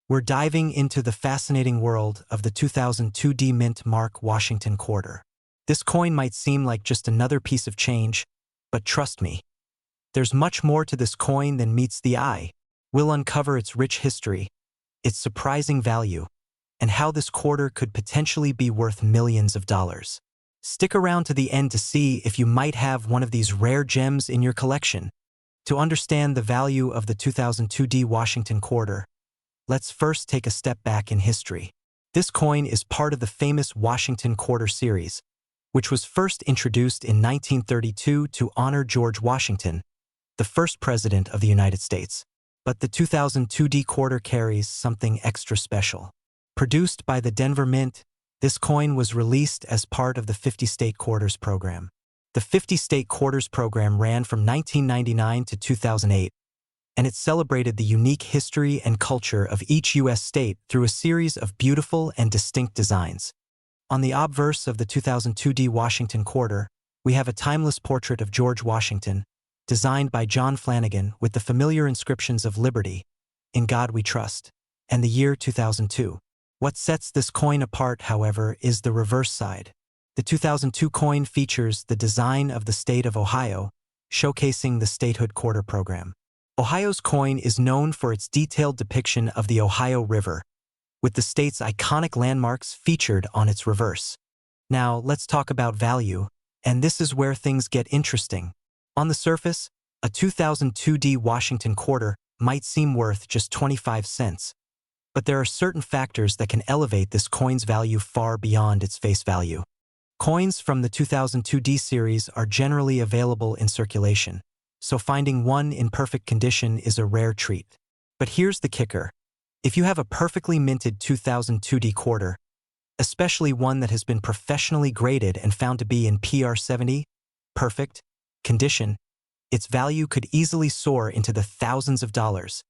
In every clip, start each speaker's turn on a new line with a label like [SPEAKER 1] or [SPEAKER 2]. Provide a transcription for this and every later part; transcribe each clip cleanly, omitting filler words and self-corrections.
[SPEAKER 1] We're diving into the fascinating world of the 2002 D Mint Mark Washington Quarter. This coin might seem like just another piece of change, but trust me, there's much more to this coin than meets the eye. We'll uncover its rich history, its surprising value, and how this quarter could potentially be worth millions of dollars. Stick around to the end to see if you might have one of these rare gems in your collection. To understand the value of the 2002 D Washington Quarter, let's first take a step back in history. This coin is part of the famous Washington Quarter series, which was first introduced in 1932 to honor George Washington, the first president of the United States. But the 2002 D Quarter carries something extra special. Produced by the Denver Mint, this coin was released as part of the 50-State Quarters program. The 50-State Quarters program ran from 1999 to 2008, and it celebrated the unique history and culture of each U.S. state through a series of beautiful and distinct designs. On the obverse of the 2002 D Washington Quarter, we have a timeless portrait of George Washington, designed by John Flanagan with the familiar inscriptions of Liberty, In God We Trust, and the year 2002. What sets this coin apart, however, is the reverse side. The 2002 coin features the design of the state of Ohio, showcasing the statehood quarter program. Ohio's coin is known for its detailed depiction of the Ohio River, with the state's iconic landmarks featured on its reverse. Now, let's talk about value, and this is where things get interesting. On the surface, a 2002 D Washington Quarter might seem worth just 25 cents, but there are certain factors that can elevate this coin's value far beyond its face value. Coins from the 2002 D series are generally available in circulation, so finding one in perfect condition is a rare treat. But here's the kicker. If you have a perfectly minted 2002 D Quarter, especially one that has been professionally graded and found to be in PR70, perfect condition, its value could easily soar into the thousands of dollars.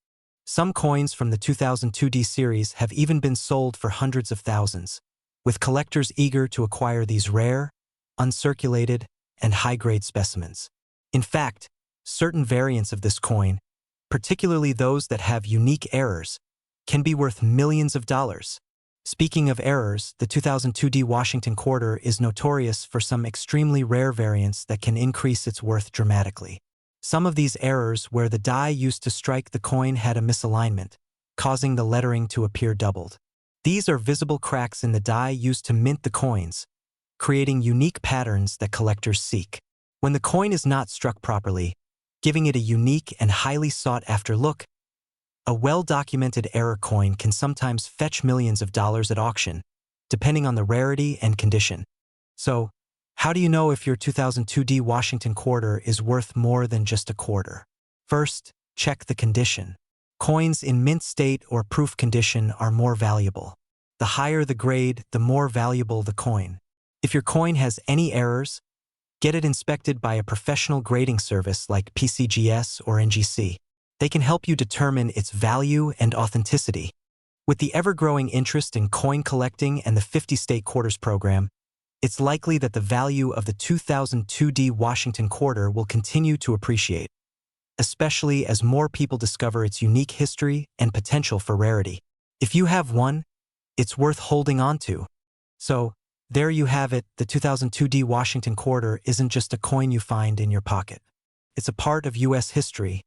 [SPEAKER 1] Some coins from the 2002 D series have even been sold for hundreds of thousands, with collectors eager to acquire these rare, uncirculated, and high-grade specimens. In fact, certain variants of this coin, particularly those that have unique errors, can be worth millions of dollars. Speaking of errors, the 2002 D Washington Quarter is notorious for some extremely rare variants that can increase its worth dramatically. Some of these errors where the die used to strike the coin had a misalignment, causing the lettering to appear doubled. These are visible cracks in the die used to mint the coins, creating unique patterns that collectors seek. When the coin is not struck properly, giving it a unique and highly sought-after look, a well-documented error coin can sometimes fetch millions of dollars at auction, depending on the rarity and condition. So, how do you know if your 2002 D Washington Quarter is worth more than just a quarter? First, check the condition. Coins in mint state or proof condition are more valuable. The higher the grade, the more valuable the coin. If your coin has any errors, get it inspected by a professional grading service like PCGS or NGC. They can help you determine its value and authenticity. With the ever-growing interest in coin collecting and the 50-State Quarters program, it's likely that the value of the 2002 D Washington Quarter will continue to appreciate, especially as more people discover its unique history and potential for rarity. If you have one, it's worth holding on to. So, there you have it. The 2002 D Washington Quarter isn't just a coin you find in your pocket. It's a part of U.S. history,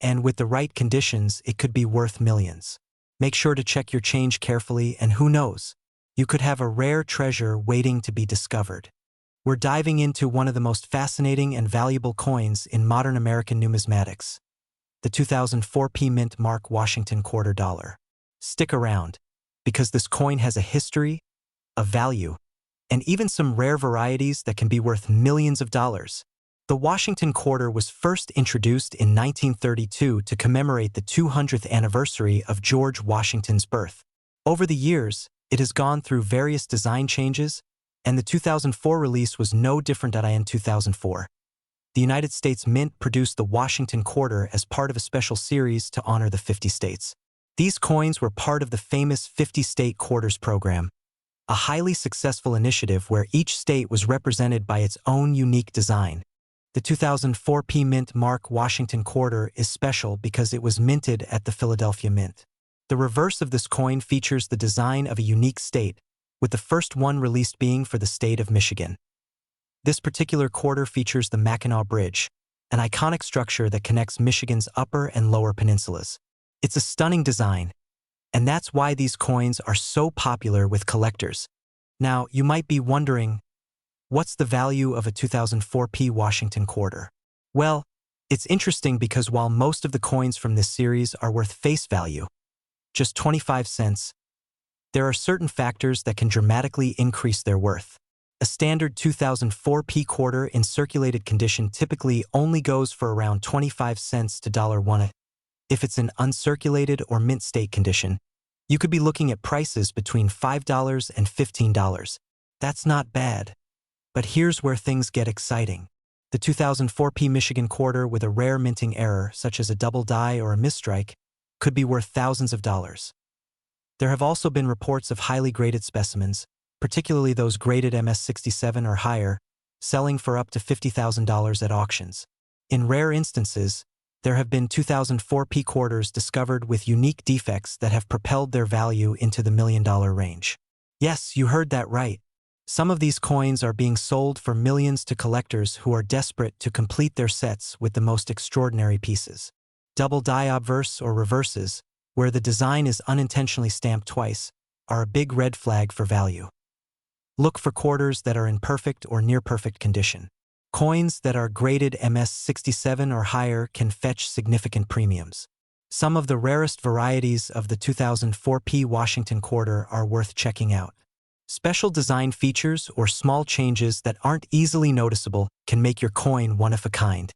[SPEAKER 1] and with the right conditions, it could be worth millions. Make sure to check your change carefully, and who knows, you could have a rare treasure waiting to be discovered. We're diving into one of the most fascinating and valuable coins in modern American numismatics, the 2004 P Mint Mark Washington Quarter Dollar. Stick around, because this coin has a history, a value, and even some rare varieties that can be worth millions of dollars. The Washington Quarter was first introduced in 1932 to commemorate the 200th anniversary of George Washington's birth. Over the years, it has gone through various design changes, and the 2004 release was no different. In 2004, the United States Mint produced the Washington Quarter as part of a special series to honor the 50 states. These coins were part of the famous 50-State Quarters program, a highly successful initiative where each state was represented by its own unique design. The 2004 P Mint Mark Washington Quarter is special because it was minted at the Philadelphia Mint. The reverse of this coin features the design of a unique state, with the first one released being for the state of Michigan. This particular quarter features the Mackinac Bridge, an iconic structure that connects Michigan's upper and lower peninsulas. It's a stunning design, and that's why these coins are so popular with collectors. Now, you might be wondering, what's the value of a 2004p Washington quarter? Well, it's interesting because while most of the coins from this series are worth face value, just 25 cents, there are certain factors that can dramatically increase their worth. A standard 2004p quarter in circulated condition typically only goes for around 25 cents to $1. If it's in uncirculated or mint state condition, you could be looking at prices between $5 and $15. That's not bad. But here's where things get exciting. The 2004p Michigan quarter with a rare minting error, such as a double die or a misstrike, could be worth thousands of dollars. There have also been reports of highly graded specimens, particularly those graded MS67 or higher, selling for up to $50,000 at auctions. In rare instances, there have been 2004p quarters discovered with unique defects that have propelled their value into the million-dollar range. Yes, you heard that right. Some of these coins are being sold for millions to collectors who are desperate to complete their sets with the most extraordinary pieces. Double die obverse or reverses, where the design is unintentionally stamped twice, are a big red flag for value. Look for quarters that are in perfect or near-perfect condition. Coins that are graded MS67 or higher can fetch significant premiums. Some of the rarest varieties of the 2004p Washington quarter are worth checking out. Special design features or small changes that aren't easily noticeable can make your coin one of a kind.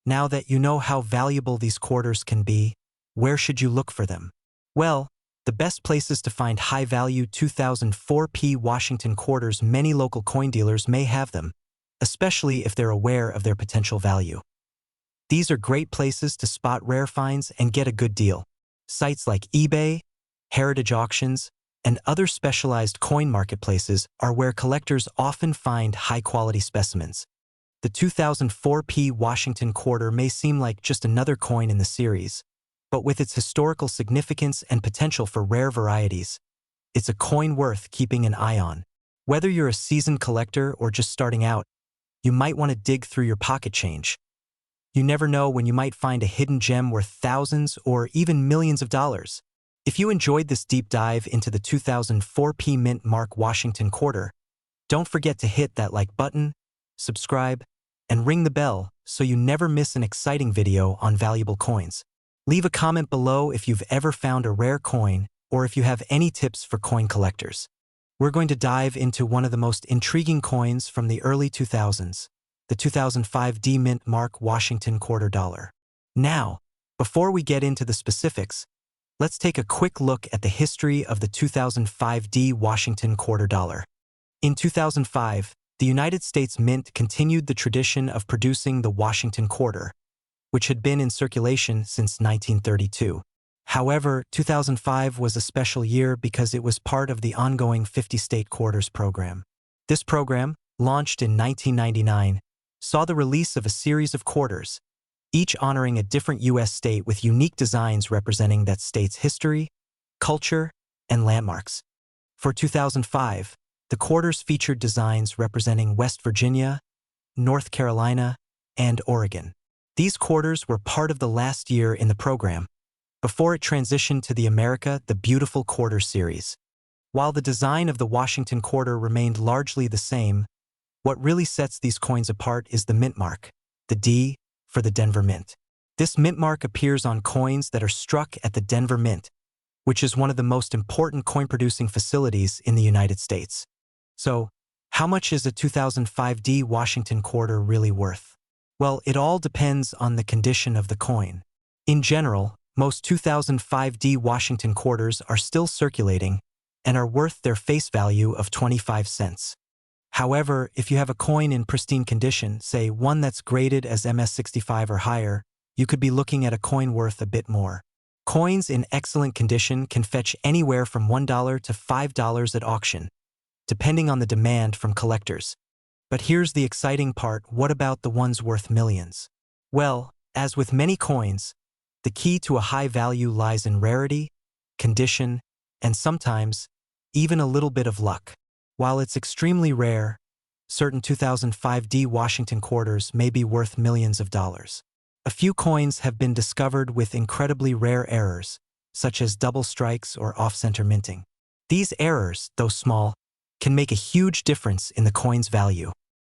[SPEAKER 1] Now that you know how valuable these quarters can be, where should you look for them? Well, the best places to find high-value 2004p Washington quarters. Many local coin dealers may have them, especially if they're aware of their potential value. These are great places to spot rare finds and get a good deal. Sites like eBay, Heritage Auctions, and other specialized coin marketplaces are where collectors often find high-quality specimens. The 2004p Washington quarter may seem like just another coin in the series, but with its historical significance and potential for rare varieties, it's a coin worth keeping an eye on. Whether you're a seasoned collector or just starting out, you might want to dig through your pocket change. You never know when you might find a hidden gem worth thousands or even millions of dollars. If you enjoyed this deep dive into the 2004p Mint Mark Washington quarter, don't forget to hit that like button, subscribe, and ring the bell so you never miss an exciting video on valuable coins. Leave a comment below if you've ever found a rare coin or if you have any tips for coin collectors. We're going to dive into one of the most intriguing coins from the early 2000s, the 2005 D Mint Mark Washington quarter dollar. Now, before we get into the specifics, let's take a quick look at the history of the 2005 D Washington quarter dollar. In 2005, the United States Mint continued the tradition of producing the Washington quarter, which had been in circulation since 1932. However, 2005 was a special year because it was part of the ongoing 50-state quarters program. This program, launched in 1999, saw the release of a series of quarters, each honoring a different U.S. state with unique designs representing that state's history, culture, and landmarks. For 2005, the quarters featured designs representing West Virginia, North Carolina, and Oregon. These quarters were part of the last year in the program, before it transitioned to the America the Beautiful Quarter series. While the design of the Washington quarter remained largely the same, what really sets these coins apart is the mint mark, the D for the Denver Mint. This mint mark appears on coins that are struck at the Denver Mint, which is one of the most important coin-producing facilities in the United States. So, how much is a 2005 D Washington quarter really worth? Well, it all depends on the condition of the coin. In general, most 2005 D Washington quarters are still circulating and are worth their face value of 25 cents. However, if you have a coin in pristine condition, say one that's graded as MS65 or higher, you could be looking at a coin worth a bit more. Coins in excellent condition can fetch anywhere from $1 to $5 at auction, depending on the demand from collectors. But here's the exciting part: what about the ones worth millions? Well, as with many coins, the key to a high value lies in rarity, condition, and sometimes even a little bit of luck. While it's extremely rare, certain 2005D Washington quarters may be worth millions of dollars. A few coins have been discovered with incredibly rare errors, such as double strikes or off-center minting. These errors, though small, can make a huge difference in the coin's value.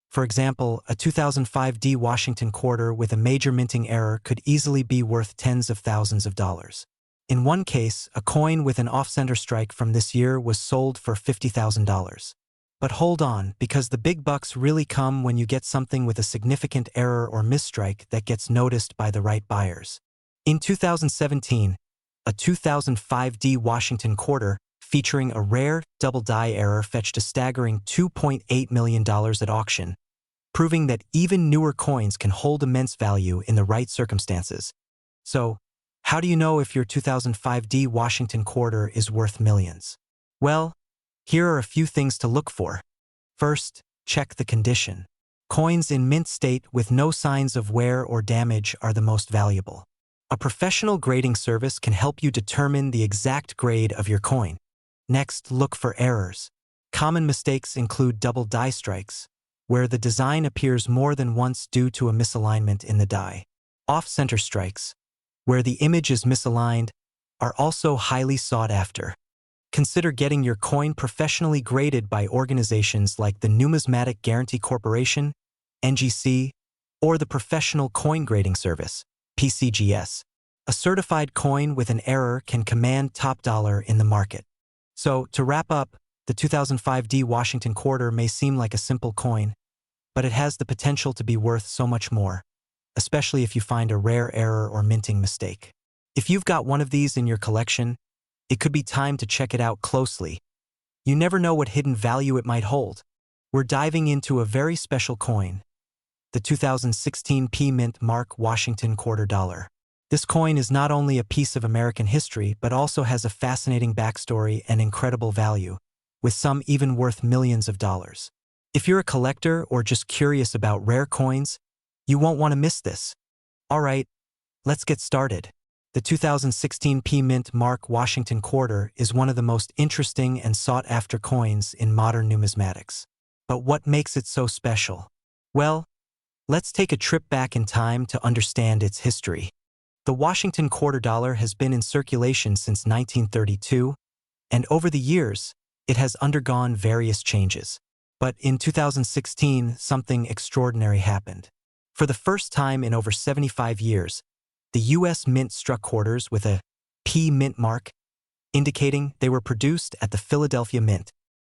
[SPEAKER 1] For example, a 2005D Washington quarter with a major minting error could easily be worth tens of thousands of dollars. In one case, a coin with an off-center strike from this year was sold for $50,000. But hold on, because the big bucks really come when you get something with a significant error or misstrike that gets noticed by the right buyers. In 2017, a 2005D Washington quarter featuring a rare double die error fetched a staggering $2.8 million at auction, proving that even newer coins can hold immense value in the right circumstances. So, how do you know if your 2005D Washington quarter is worth millions? Well, here are a few things to look for. First, check the condition. Coins in mint state with no signs of wear or damage are the most valuable. A professional grading service can help you determine the exact grade of your coin. Next, look for errors. Common mistakes include double die strikes, where the design appears more than once due to a misalignment in the die. Off-center strikes, where the image is misaligned, are also highly sought after. Consider getting your coin professionally graded by organizations like the Numismatic Guarantee Corporation, NGC, or the Professional Coin Grading Service, PCGS. A certified coin with an error can command top dollar in the market. So, to wrap up, the 2005D Washington quarter may seem like a simple coin, but it has the potential to be worth so much more, especially if you find a rare error or minting mistake. If you've got one of these in your collection, it could be time to check it out closely. You never know what hidden value it might hold. We're diving into a very special coin, the 2016 P Mint Mark Washington Quarter Dollar. This coin is not only a piece of American history, but also has a fascinating backstory and incredible value, with some even worth millions of dollars. If you're a collector or just curious about rare coins, you won't want to miss this. All right, let's get started. The 2016 P Mint Mark Washington Quarter is one of the most interesting and sought-after coins in modern numismatics. But what makes it so special? Well, let's take a trip back in time to understand its history. The Washington Quarter Dollar has been in circulation since 1932, and over the years, it has undergone various changes. But in 2016, something extraordinary happened. For the first time in over 75 years, the U.S. Mint struck quarters with a P Mint mark, indicating they were produced at the Philadelphia Mint.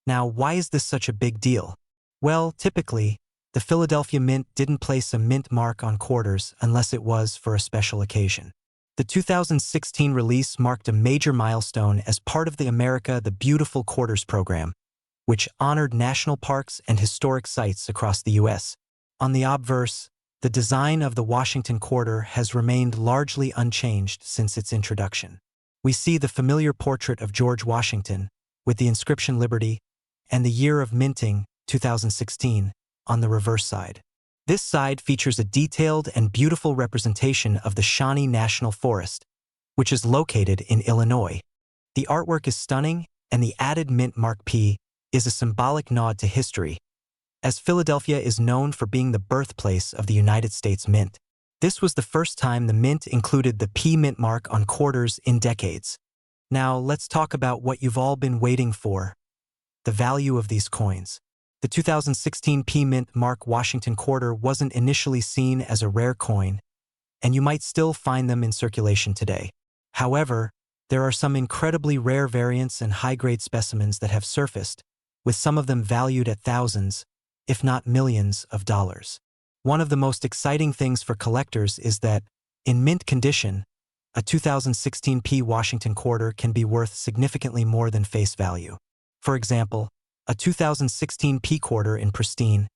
[SPEAKER 1] Now, why is this such a big deal? Well, typically, the Philadelphia Mint didn't place a mint mark on quarters unless it was for a special occasion. The 2016 release marked a major milestone as part of the America the Beautiful Quarters program, which honored national parks and historic sites across the U.S. On the obverse, the design of the Washington Quarter has remained largely unchanged since its introduction. We see the familiar portrait of George Washington, with the inscription Liberty, and the year of minting, 2016, on the reverse side. This side features a detailed and beautiful representation of the Shawnee National Forest, which is located in Illinois. The artwork is stunning, and the added mint mark P is a symbolic nod to history, as Philadelphia is known for being the birthplace of the United States Mint. This was the first time the Mint included the P Mint mark on quarters in decades. Now, let's talk about what you've all been waiting for: the value of these coins. The 2016 P Mint Mark Washington Quarter wasn't initially seen as a rare coin, and you might still find them in circulation today. However, there are some incredibly rare variants and high-grade specimens that have surfaced, with some of them valued at thousands, if not millions, of dollars. One of the most exciting things for collectors is that, in mint condition, a 2016 P Washington Quarter can be worth significantly more than face value. For example, a 2016 P quarter in pristine,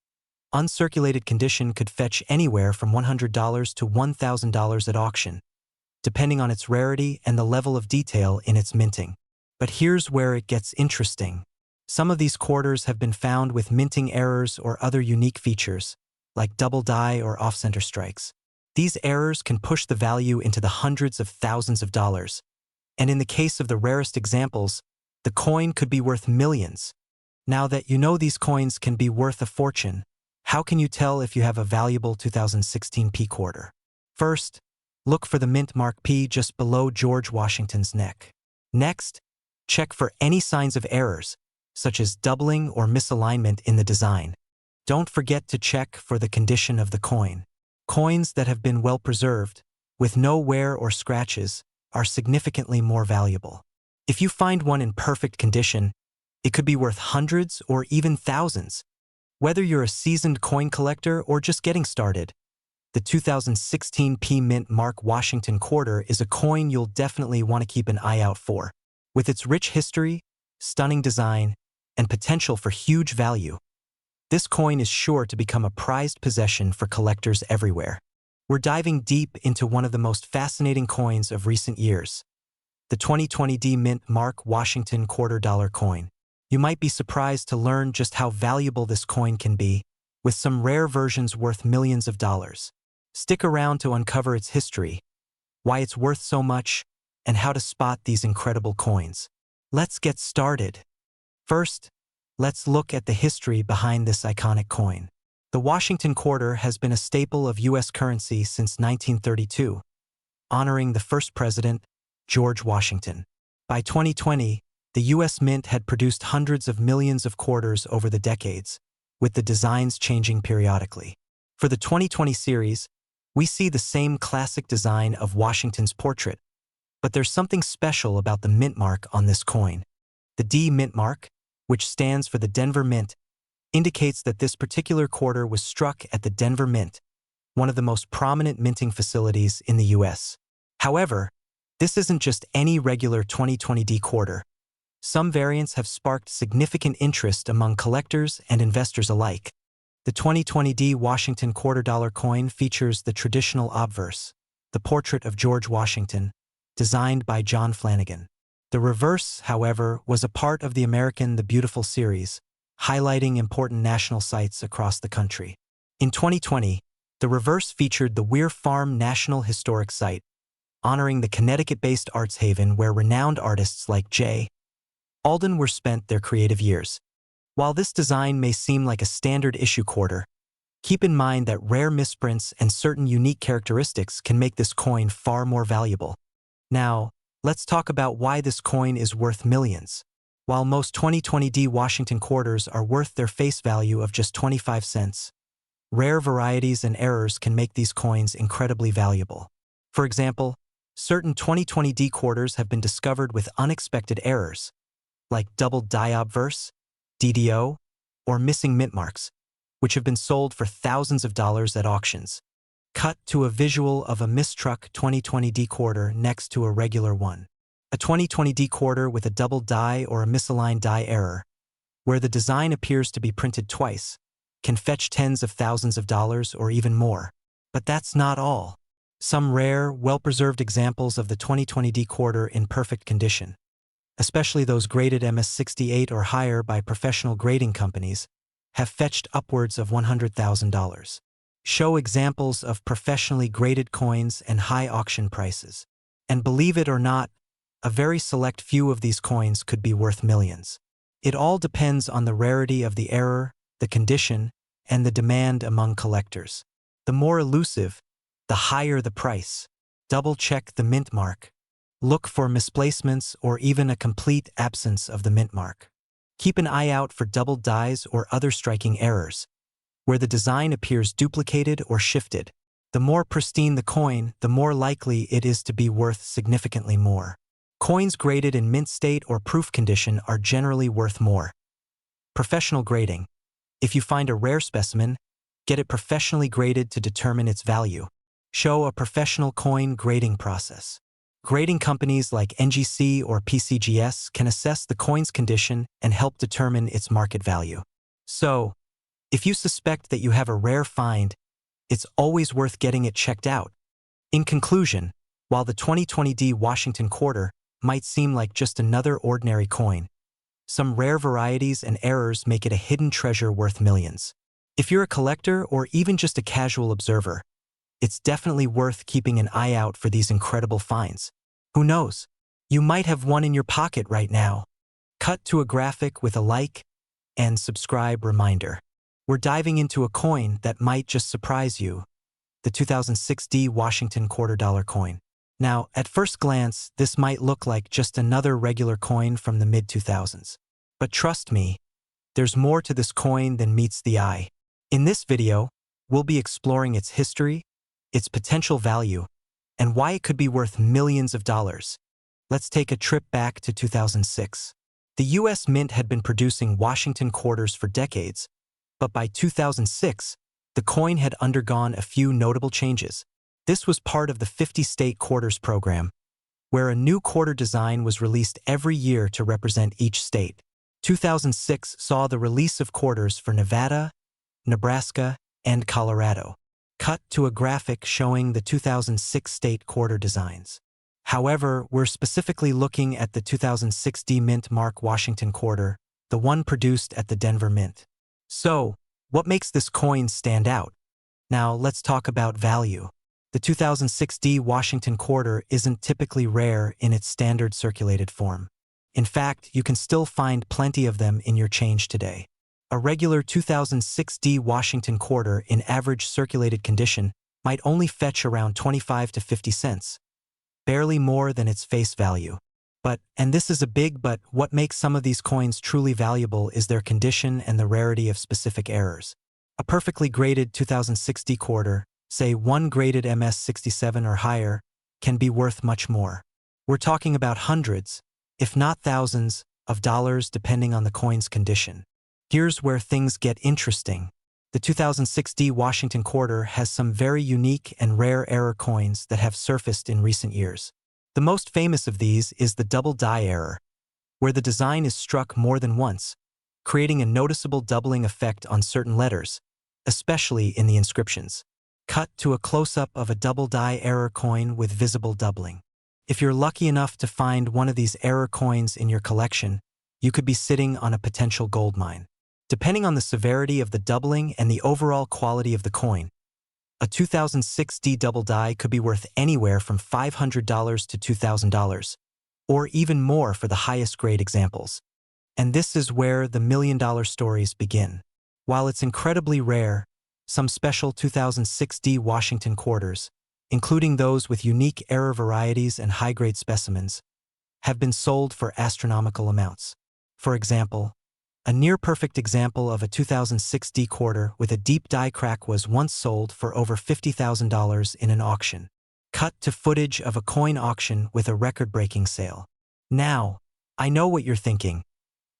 [SPEAKER 1] uncirculated condition could fetch anywhere from $100 to $1,000 at auction, depending on its rarity and the level of detail in its minting. But here's where it gets interesting. Some of these quarters have been found with minting errors or other unique features, like double die or off-center strikes. These errors can push the value into the hundreds of thousands of dollars, And in the case of the rarest examples, the coin could be worth millions. Now that you know these coins can be worth a fortune, how can you tell if you have a valuable 2016 P quarter? First, look for the mint mark P just below George Washington's neck. Next, check for any signs of errors, such as doubling or misalignment in the design. Don't forget to check for the condition of the coin. Coins that have been well preserved, with no wear or scratches, are significantly more valuable. If you find one in perfect condition, it could be worth hundreds or even thousands. Whether you're a seasoned coin collector or just getting started, the 2016 P Mint Mark Washington quarter is a coin you'll definitely want to keep an eye out for. With its rich history, stunning design, and potential for huge value, this coin is sure to become a prized possession for collectors everywhere. We're diving deep into one of the most fascinating coins of recent years, the 2020 D Mint Mark Washington $quarter coin. You might be surprised to learn just how valuable this coin can be, with some rare versions worth millions of dollars. Stick around to uncover its history, why it's worth so much, and how to spot these incredible coins. Let's get started. First, let's look at the history behind this iconic coin. The Washington quarter has been a staple of U.S. currency since 1932, honoring the first president, George Washington. By 2020, the U.S. Mint had produced hundreds of millions of quarters over the decades, with the designs changing periodically. For the 2020 series, we see the same classic design of Washington's portrait, but there's something special about the mint mark on this coin. The D Mint mark, which stands for the Denver Mint, indicates that this particular quarter was struck at the Denver Mint, one of the most prominent minting facilities in the U.S. However, this isn't just any regular 2020 D quarter. Some variants have sparked significant interest among collectors and investors alike. The 2020 D Washington $quarter coin features the traditional obverse, the portrait of George Washington, designed by John Flanagan. The reverse, however, was a part of the American the Beautiful series, highlighting important national sites across the country. In 2020, the reverse featured the Weir Farm National Historic Site, honoring the Connecticut-based arts haven where renowned artists like J. Alden were spent their creative years. While this design may seem like a standard issue quarter, keep in mind that rare misprints and certain unique characteristics can make this coin far more valuable. Now, let's talk about why this coin is worth millions. While most 2020 D Washington quarters are worth their face value of just 25 cents, rare varieties and errors can make these coins incredibly valuable. For example, certain 2020 D quarters have been discovered with unexpected errors, like double die obverse, DDO, or missing mint marks, which have been sold for thousands of dollars at auctions. Cut to a visual of a mistruck 2020 D quarter next to a regular one. A 2020 D quarter with a double die or a misaligned die error, where the design appears to be printed twice, can fetch tens of thousands of dollars or even more. But that's not all. Some rare, well-preserved examples of the 2020 D quarter in perfect condition, especially those graded MS-68 or higher by professional grading companies, have fetched upwards of $100,000. Show examples of professionally graded coins and high auction prices. And believe it or not, a very select few of these coins could be worth millions. It all depends on the rarity of the error, the condition, and the demand among collectors. The more elusive, the higher the price. Double-check the mint mark. Look for misplacements or even a complete absence of the mint mark. Keep an eye out for double dies or other striking errors, where the design appears duplicated or shifted. The more pristine the coin, the more likely it is to be worth significantly more. Coins graded in mint state or proof condition are generally worth more. Professional grading. If you find a rare specimen, get it professionally graded to determine its value. Show a professional coin grading process. Grading companies like NGC or PCGS can assess the coin's condition and help determine its market value. So, if you suspect that you have a rare find, it's always worth getting it checked out. In conclusion, while the 2020 D Washington quarter might seem like just another ordinary coin, some rare varieties and errors make it a hidden treasure worth millions. If you're a collector or even just a casual observer, it's definitely worth keeping an eye out for these incredible finds. Who knows? You might have one in your pocket right now. Cut to a graphic with a like and subscribe reminder. We're diving into a coin that might just surprise you, the 2006 Washington $quarter coin. Now, at first glance, this might look like just another regular coin from the mid-2000s. But trust me, there's more to this coin than meets the eye. In this video, we'll be exploring its history, its potential value, and why it could be worth millions of dollars. Let's take a trip back to 2006. The U.S. Mint had been producing Washington quarters for decades, but by 2006, the coin had undergone a few notable changes. This was part of the 50-state quarters program, where a new quarter design was released every year to represent each state. 2006 saw the release of quarters for Nevada, Nebraska, and Colorado. Cut to a graphic showing the 2006 state quarter designs. However, we're specifically looking at the 2006 Mint Mark Washington quarter, the one produced at the Denver Mint. So, what makes this coin stand out? Now, let's talk about value. The 2006 Washington quarter isn't typically rare in its standard circulated form. In fact, you can still find plenty of them in your change today. A regular 2006 Washington quarter in average circulated condition might only fetch around 25 to 50 cents, barely more than its face value. And this is a big but, what makes some of these coins truly valuable is their condition and the rarity of specific errors. A perfectly graded 2006 quarter, say one graded MS67 or higher, can be worth much more. We're talking about hundreds, if not thousands, of dollars depending on the coin's condition. Here's where things get interesting. The 2006 Washington quarter has some very unique and rare error coins that have surfaced in recent years. The most famous of these is the double die error, where the design is struck more than once, creating a noticeable doubling effect on certain letters, especially in the inscriptions. Cut to a close-up of a double die error coin with visible doubling. If you're lucky enough to find one of these error coins in your collection, you could be sitting on a potential gold mine. Depending on the severity of the doubling and the overall quality of the coin, a 2006 double die could be worth anywhere from $500 to $2,000, or even more for the highest grade examples. And this is where the million-dollar stories begin. While it's incredibly rare, some special 2006 Washington quarters, including those with unique error varieties and high-grade specimens, have been sold for astronomical amounts. For example, a near-perfect example of a 2006 quarter with a deep die crack was once sold for over $50,000 in an auction. Cut to footage of a coin auction with a record-breaking sale. Now, I know what you're thinking.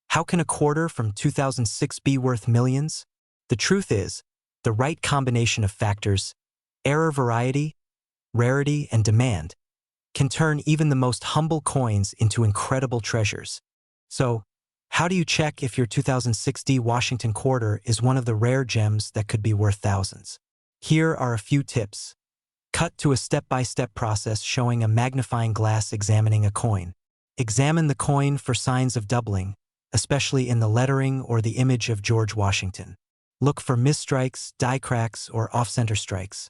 [SPEAKER 1] How can a quarter from 2006 be worth millions? The truth is, the right combination of factors, error variety, rarity, and demand, can turn even the most humble coins into incredible treasures. So, how do you check if your 2006 Washington quarter is one of the rare gems that could be worth thousands? Here are a few tips. Cut to a step-by-step process showing a magnifying glass examining a coin. Examine the coin for signs of doubling, especially in the lettering or the image of George Washington. Look for misstrikes, die cracks, or off-center strikes.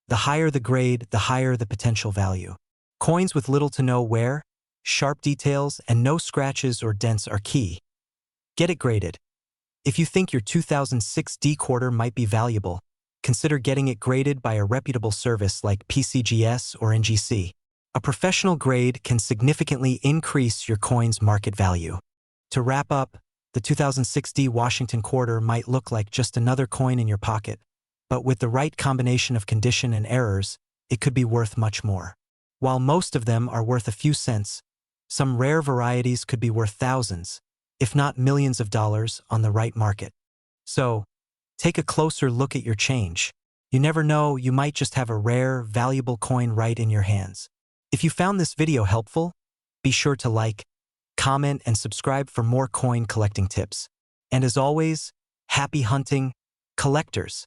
[SPEAKER 1] The higher the grade, the higher the potential value. Coins with little to no wear, sharp details, and no scratches or dents are key. Get it graded. If you think your 2006 quarter might be valuable, consider getting it graded by a reputable service like PCGS or NGC. A professional grade can significantly increase your coin's market value. To wrap up, the 2006 Washington quarter might look like just another coin in your pocket, but with the right combination of condition and errors, it could be worth much more. While most of them are worth a few cents, some rare varieties could be worth thousands, if not millions of dollars on the right market. So, take a closer look at your change. You never know, you might just have a rare, valuable coin right in your hands. If you found this video helpful, be sure to like, comment, and subscribe for more coin collecting tips. And as always, happy hunting, collectors!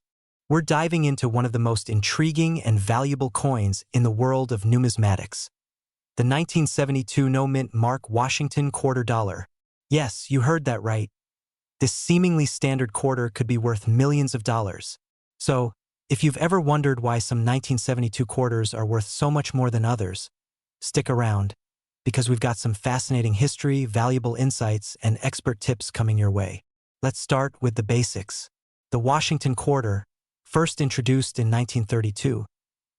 [SPEAKER 1] We're diving into one of the most intriguing and valuable coins in the world of numismatics. The 1972 Mint Mark Washington quarter dollar. Yes, you heard that right. This seemingly standard quarter could be worth millions of dollars. So, if you've ever wondered why some 1972 quarters are worth so much more than others, stick around, because we've got some fascinating history, valuable insights, and expert tips coming your way. Let's start with the basics. The Washington Quarter, first introduced in 1932,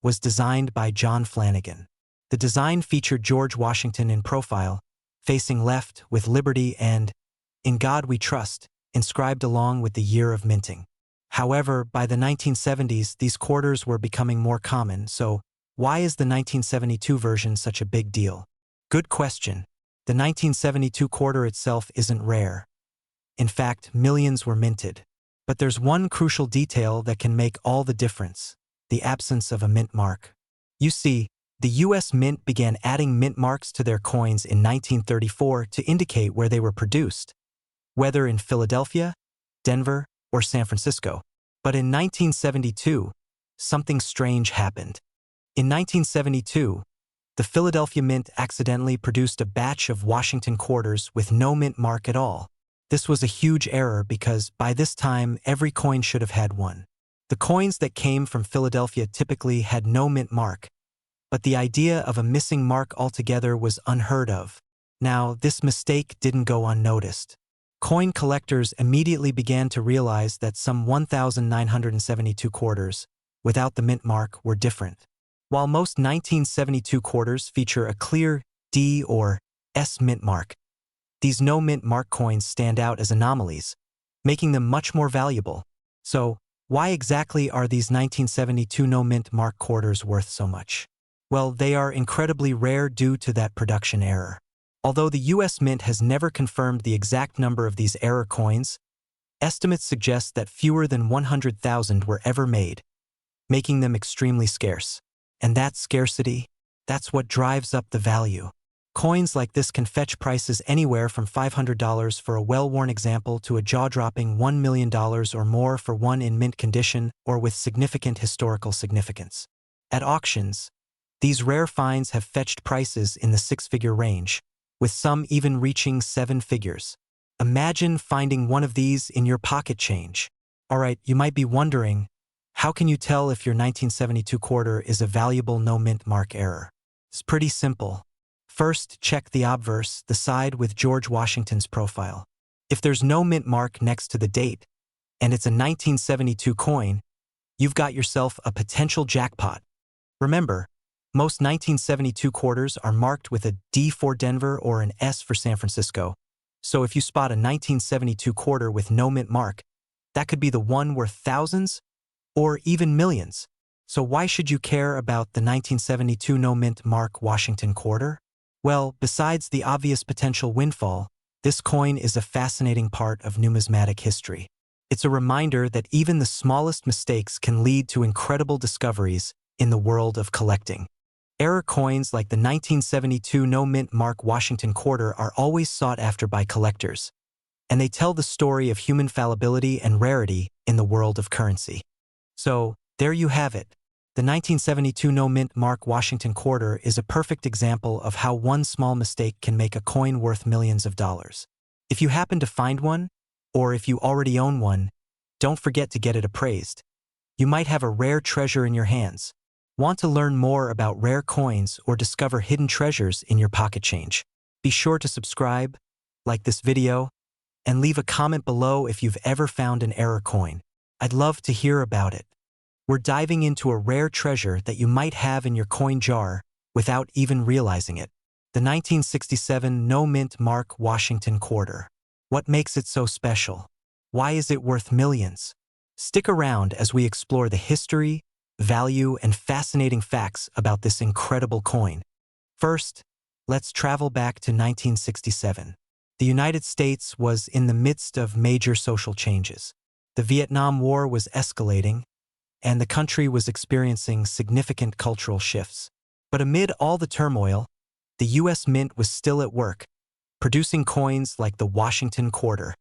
[SPEAKER 1] was designed by John Flanagan. The design featured George Washington in profile, facing left with liberty and "In God We Trust" inscribed along with the year of minting. However, by the 1970s, these quarters were becoming more common, so why is the 1972 version such a big deal? Good question. The 1972 quarter itself isn't rare. In fact, millions were minted. But there's one crucial detail that can make all the difference: the absence of a mint mark. You see, the U.S. Mint began adding mint marks to their coins in 1934 to indicate where they were produced, whether in Philadelphia, Denver, or San Francisco. But in 1972, something strange happened. In 1972, the Philadelphia Mint accidentally produced a batch of Washington quarters with no mint mark at all. This was a huge error because by this time, every coin should have had one. The coins that came from Philadelphia typically had no mint mark, but the idea of a missing mark altogether was unheard of. Now, this mistake didn't go unnoticed. Coin collectors immediately began to realize that some 1,972 quarters, without the mint mark, were different. While most 1972 quarters feature a clear D or S mint mark, these no mint mark coins stand out as anomalies, making them much more valuable. So, why exactly are these 1972 no mint mark quarters worth so much? Well, they are incredibly rare due to that production error. Although the U.S. Mint has never confirmed the exact number of these error coins, estimates suggest that fewer than 100,000 were ever made, making them extremely scarce. And that scarcity, that's what drives up the value. Coins like this can fetch prices anywhere from $500 for a well-worn example to a jaw-dropping $1 million or more for one in mint condition or with significant historical significance. At auctions, these rare finds have fetched prices in the six-figure range, with some even reaching seven figures. Imagine finding one of these in your pocket change. Alright, you might be wondering, how can you tell if your 1972 quarter is a valuable no mint mark error? It's pretty simple. First, check the obverse, the side with George Washington's profile. If there's no mint mark next to the date, and it's a 1972 coin, you've got yourself a potential jackpot. Remember, most 1972 quarters are marked with a D for Denver or an S for San Francisco. So if you spot a 1972 quarter with no mint mark, that could be the one worth thousands or even millions. So why should you care about the 1972 no mint mark Washington quarter? Well, besides the obvious potential windfall, this coin is a fascinating part of numismatic history. It's a reminder that even the smallest mistakes can lead to incredible discoveries in the world of collecting. Error coins like the 1972 no mint mark Washington quarter are always sought after by collectors, and they tell the story of human fallibility and rarity in the world of currency. So, there you have it. The 1972 no mint mark Washington quarter is a perfect example of how one small mistake can make a coin worth millions of dollars. If you happen to find one, or if you already own one, don't forget to get it appraised. You might have a rare treasure in your hands. Want to learn more about rare coins or discover hidden treasures in your pocket change? Be sure to subscribe, like this video, and leave a comment below if you've ever found an error coin. I'd love to hear about it. We're diving into a rare treasure that you might have in your coin jar without even realizing it. The 1967 no mint mark Washington quarter. What makes it so special? Why is it worth millions? Stick around as we explore the history, value, and fascinating facts about this incredible coin. First, let's travel back to 1967. The United States was in the midst of major social changes. The Vietnam War was escalating, and the country was experiencing significant cultural shifts. But amid all the turmoil, the U.S. Mint was still at work, producing coins like the Washington Quarter.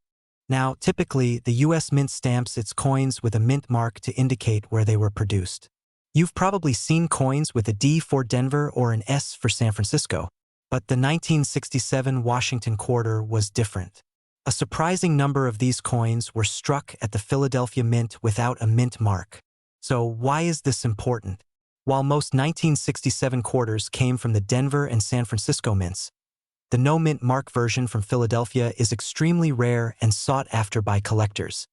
[SPEAKER 1] Now, typically, the U.S. Mint stamps its coins with a mint mark to indicate where they were produced. You've probably seen coins with a D for Denver or an S for San Francisco, but the 1967 Washington Quarter was different. A surprising number of these coins were struck at the Philadelphia Mint without a mint mark. So why is this important? While most 1967 quarters came from the Denver and San Francisco mints, The no-mint mark version from Philadelphia is extremely rare and sought after by collectors.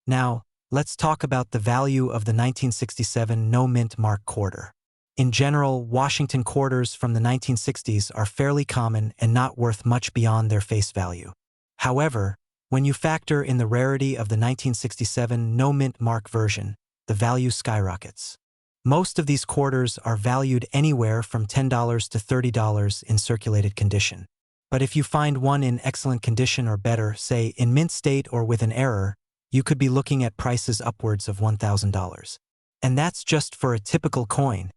[SPEAKER 1] Now, let's talk about the value of the 1967 no-mint mark quarter. In general, Washington quarters from the 1960s are fairly common and not worth much beyond their face value. However, when you factor in the rarity of the 1967 no-mint mark version, the value skyrockets. Most of these quarters are valued anywhere from $10 to $30 in circulated condition. But if you find one in excellent condition or better, say in mint state or with an error, you could be looking at prices upwards of $1,000. And that's just for a typical coin.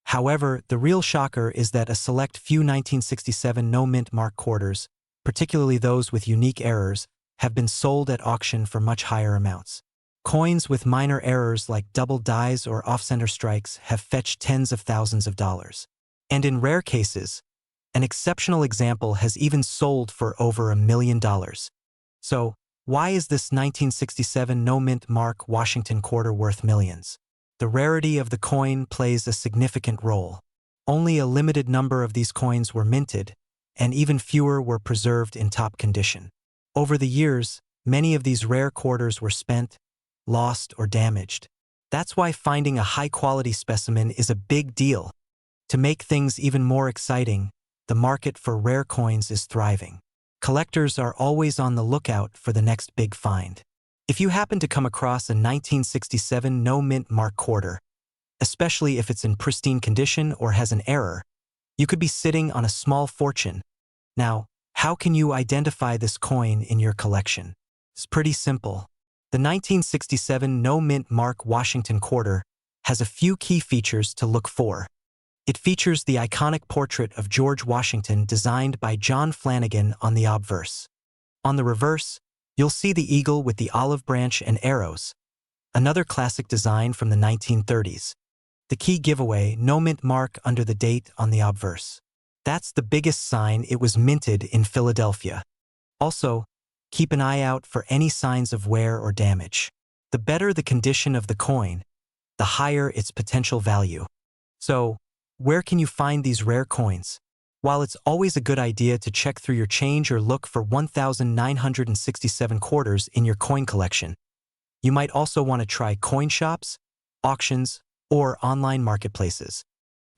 [SPEAKER 1] However, the real shocker is that a select few 1967 no-mint mark quarters, particularly those with unique errors, have been sold at auction for much higher amounts. Coins with minor errors like double dies or off-center strikes have fetched tens of thousands of dollars. And in rare cases, an exceptional example has even sold for over $1 million. So, why is this 1967 no-mint mark Washington quarter worth millions? The rarity of the coin plays a significant role. Only a limited number of these coins were minted, and even fewer were preserved in top condition. Over the years, many of these rare quarters were spent, lost, or damaged. That's why finding a high-quality specimen is a big deal. To make things even more exciting, the market for rare coins is thriving. Collectors are always on the lookout for the next big find. If you happen to come across a 1967 no-mint mark quarter, especially if it's in pristine condition or has an error, you could be sitting on a small fortune. Now, how can you identify this coin in your collection? It's pretty simple. The 1967 no-mint mark Washington quarter has a few key features to look for. It features the iconic portrait of George Washington designed by John Flanagan on the obverse. On the reverse, you'll see the eagle with the olive branch and arrows, another classic design from the 1930s. The key giveaway, no mint mark under the date on the obverse. That's the biggest sign it was minted in Philadelphia. Also, keep an eye out for any signs of wear or damage. The better the condition of the coin, the higher its potential value. So, where can you find these rare coins? While it's always a good idea to check through your change or look for 1,967 quarters in your coin collection, you might also want to try coin shops, auctions, or online marketplaces.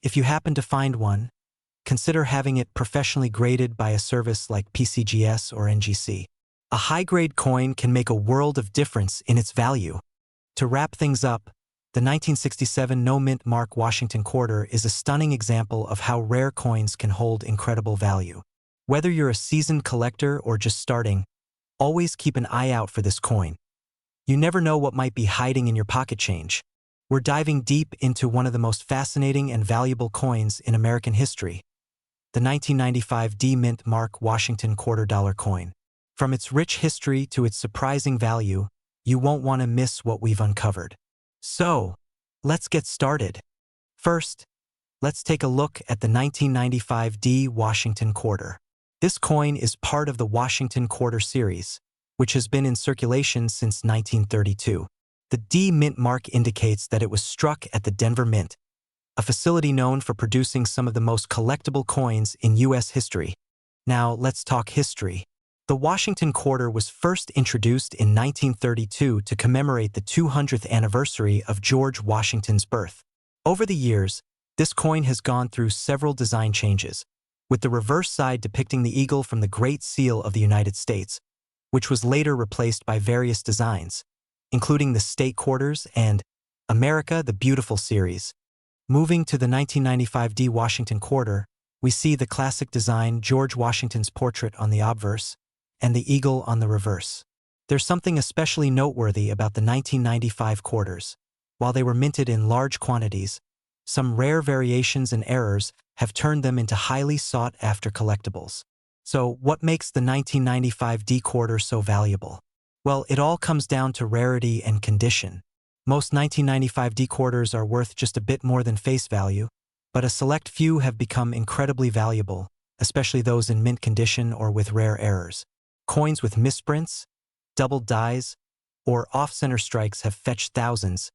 [SPEAKER 1] If you happen to find one, consider having it professionally graded by a service like PCGS or NGC. A high-grade coin can make a world of difference in its value. To wrap things up, the 1967 no-mint mark Washington quarter is a stunning example of how rare coins can hold incredible value. Whether you're a seasoned collector or just starting, always keep an eye out for this coin. You never know what might be hiding in your pocket change. We're diving deep into one of the most fascinating and valuable coins in American history, the 1995 D-Mint mark Washington quarter-dollar coin. From its rich history to its surprising value, you won't want to miss what we've uncovered. So, let's get started. First, let's take a look at the 1995 D Washington quarter. This coin is part of the Washington quarter series, which has been in circulation since 1932. The D Mint mark indicates that it was struck at the Denver Mint, a facility known for producing some of the most collectible coins in U.S. history. Now, let's talk history. The Washington quarter was first introduced in 1932 to commemorate the 200th anniversary of George Washington's birth. Over the years, this coin has gone through several design changes, with the reverse side depicting the eagle from the Great Seal of the United States, which was later replaced by various designs, including the State Quarters and America the Beautiful series. Moving to the 1995 D Washington quarter, we see the classic design George Washington's portrait on the obverse and the eagle on the reverse. There's something especially noteworthy about the 1995 quarters. While they were minted in large quantities, some rare variations and errors have turned them into highly sought-after collectibles. So, what makes the 1995 D quarter so valuable? Well, it all comes down to rarity and condition. Most 1995 D quarters are worth just a bit more than face value, but a select few have become incredibly valuable, especially those in mint condition or with rare errors. Coins with misprints, double dies, or off-center strikes have fetched thousands,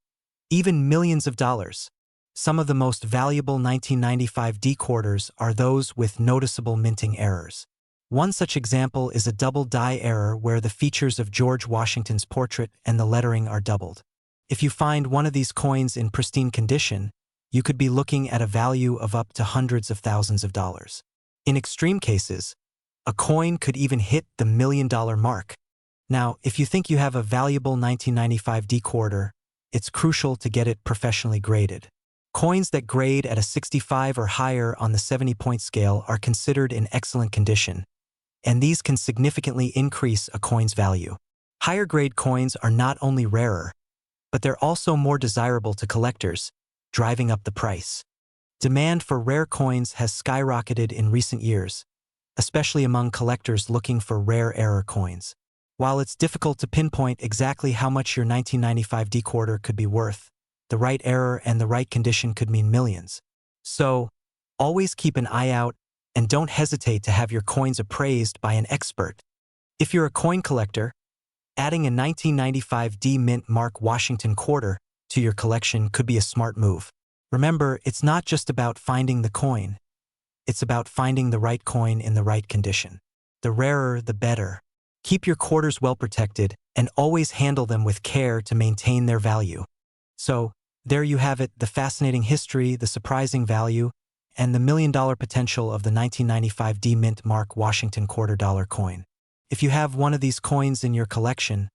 [SPEAKER 1] even millions of dollars. Some of the most valuable 1995 D quarters are those with noticeable minting errors. One such example is a double die error where the features of George Washington's portrait and the lettering are doubled. If you find one of these coins in pristine condition, you could be looking at a value of up to hundreds of thousands of dollars. In extreme cases, a coin could even hit the $1 million mark. Now, if you think you have a valuable 1995 D quarter, it's crucial to get it professionally graded. Coins that grade at a 65 or higher on the 70-point scale are considered in excellent condition, and these can significantly increase a coin's value. Higher grade coins are not only rarer, but they're also more desirable to collectors, driving up the price. Demand for rare coins has skyrocketed in recent years, especially among collectors looking for rare error coins. While it's difficult to pinpoint exactly how much your 1995 D quarter could be worth, the right error and the right condition could mean millions. So, always keep an eye out and don't hesitate to have your coins appraised by an expert. If you're a coin collector, adding a 1995 D Mint Mark Washington quarter to your collection could be a smart move. Remember, it's not just about finding the coin. It's about finding the right coin in the right condition. The rarer, the better. Keep your quarters well protected and always handle them with care to maintain their value. So, there you have it, the fascinating history, the surprising value, and the $1 million potential of the 1995 D Mint Mark Washington quarter-dollar coin. If you have one of these coins in your collection,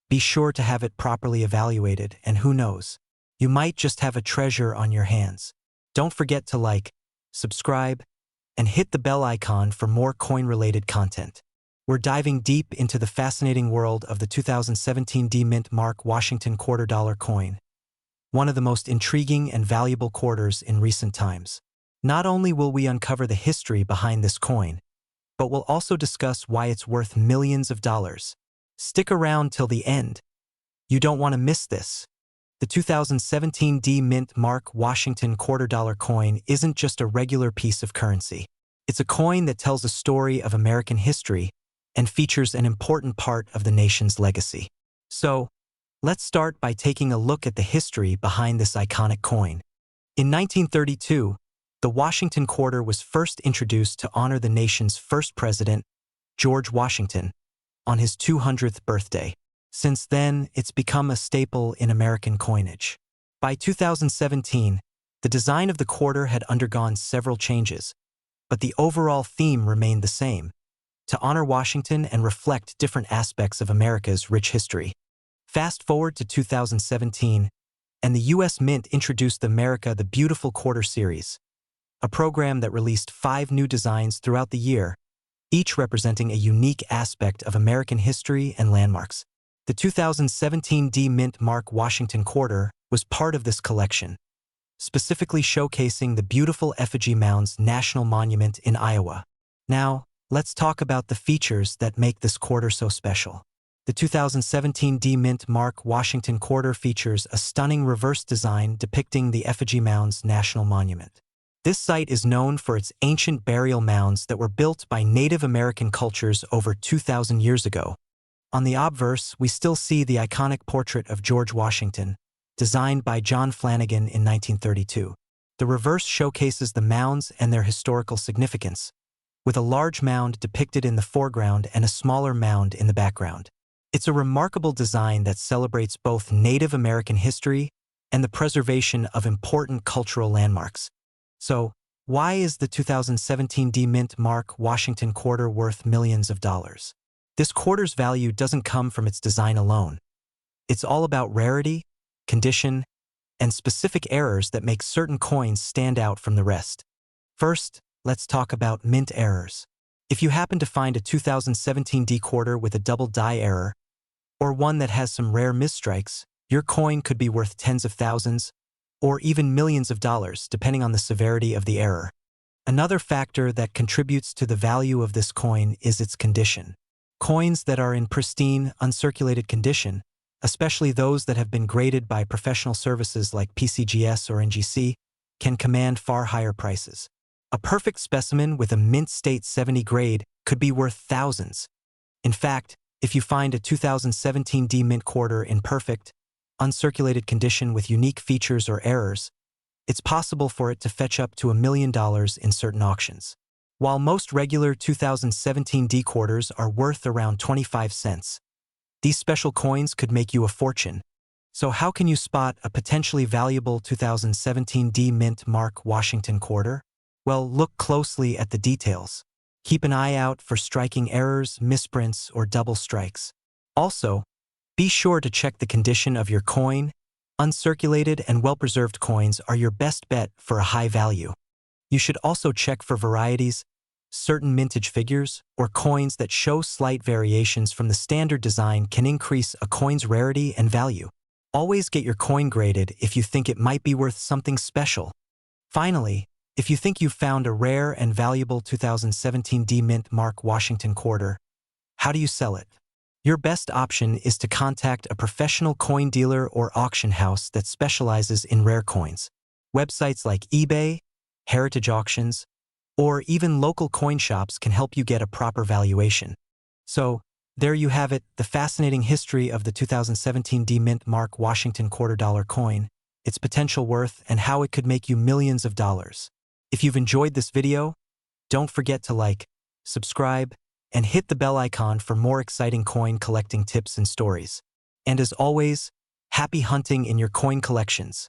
[SPEAKER 1] be sure to have it properly evaluated, and who knows, you might just have a treasure on your hands. Don't forget to like, subscribe, and hit the bell icon for more coin-related content. We're diving deep into the fascinating world of the 2017 D Mint Mark Washington quarter-dollar coin, one of the most intriguing and valuable quarters in recent times. Not only will we uncover the history behind this coin, but we'll also discuss why it's worth millions of dollars. Stick around till the end. You don't want to miss this. The 2017 D Mint Mark Washington quarter-dollar coin isn't just a regular piece of currency. It's a coin that tells a story of American history and features an important part of the nation's legacy. So, let's start by taking a look at the history behind this iconic coin. In 1932, the Washington quarter was first introduced to honor the nation's first president, George Washington, on his 200th birthday. Since then, it's become a staple in American coinage. By 2017, the design of the quarter had undergone several changes, but the overall theme remained the same: to honor Washington and reflect different aspects of America's rich history. Fast forward to 2017, and the U.S. Mint introduced the America the Beautiful Quarter series, a program that released 5 new designs throughout the year, each representing a unique aspect of American history and landmarks. The 2017 D Mint Mark Washington quarter was part of this collection, specifically showcasing the beautiful Effigy Mounds National Monument in Iowa. Now, let's talk about the features that make this quarter so special. The 2017 D Mint Mark Washington quarter features a stunning reverse design depicting the Effigy Mounds National Monument. This site is known for its ancient burial mounds that were built by Native American cultures over 2,000 years ago. On the obverse, we still see the iconic portrait of George Washington, designed by John Flanagan in 1932. The reverse showcases the mounds and their historical significance, with a large mound depicted in the foreground and a smaller mound in the background. It's a remarkable design that celebrates both Native American history and the preservation of important cultural landmarks. So, why is the 2017 D Mint Mark Washington quarter worth millions of dollars? This quarter's value doesn't come from its design alone. It's all about rarity, condition, and specific errors that make certain coins stand out from the rest. First, let's talk about mint errors. If you happen to find a 2017 D quarter with a double die error, or one that has some rare misstrikes, your coin could be worth tens of thousands, or even millions of dollars, depending on the severity of the error. Another factor that contributes to the value of this coin is its condition. Coins that are in pristine, uncirculated condition, especially those that have been graded by professional services like PCGS or NGC, can command far higher prices. A perfect specimen with a mint state 70 grade could be worth thousands. In fact, if you find a 2017 D Mint quarter in perfect, uncirculated condition with unique features or errors, it's possible for it to fetch up to $1 million in certain auctions. while most regular 2017 D quarters are worth around 25 cents. These special coins could make you a fortune. So how can you spot a potentially valuable 2017 D Mint Mark Washington quarter? Well, look closely at the details. Keep an eye out for striking errors, misprints, or double strikes. Also, be sure to check the condition of your coin. Uncirculated and well-preserved coins are your best bet for a high value. You should also check for varieties, certain mintage figures, or coins that show slight variations from the standard design can increase a coin's rarity and value. Always get your coin graded if you think it might be worth something special. Finally, if you think you've found a rare and valuable 2017 D Mint Mark Washington quarter, how do you sell it? Your best option is to contact a professional coin dealer or auction house that specializes in rare coins. Websites like eBay, Heritage Auctions, or even local coin shops can help you get a proper valuation. So, there you have it, the fascinating history of the 2017 D Mint Mark Washington $quarter coin, its potential worth, and how it could make you millions of dollars. If you've enjoyed this video, don't forget to like, subscribe, and hit the bell icon for more exciting coin collecting tips and stories. And as always, happy hunting in your coin collections.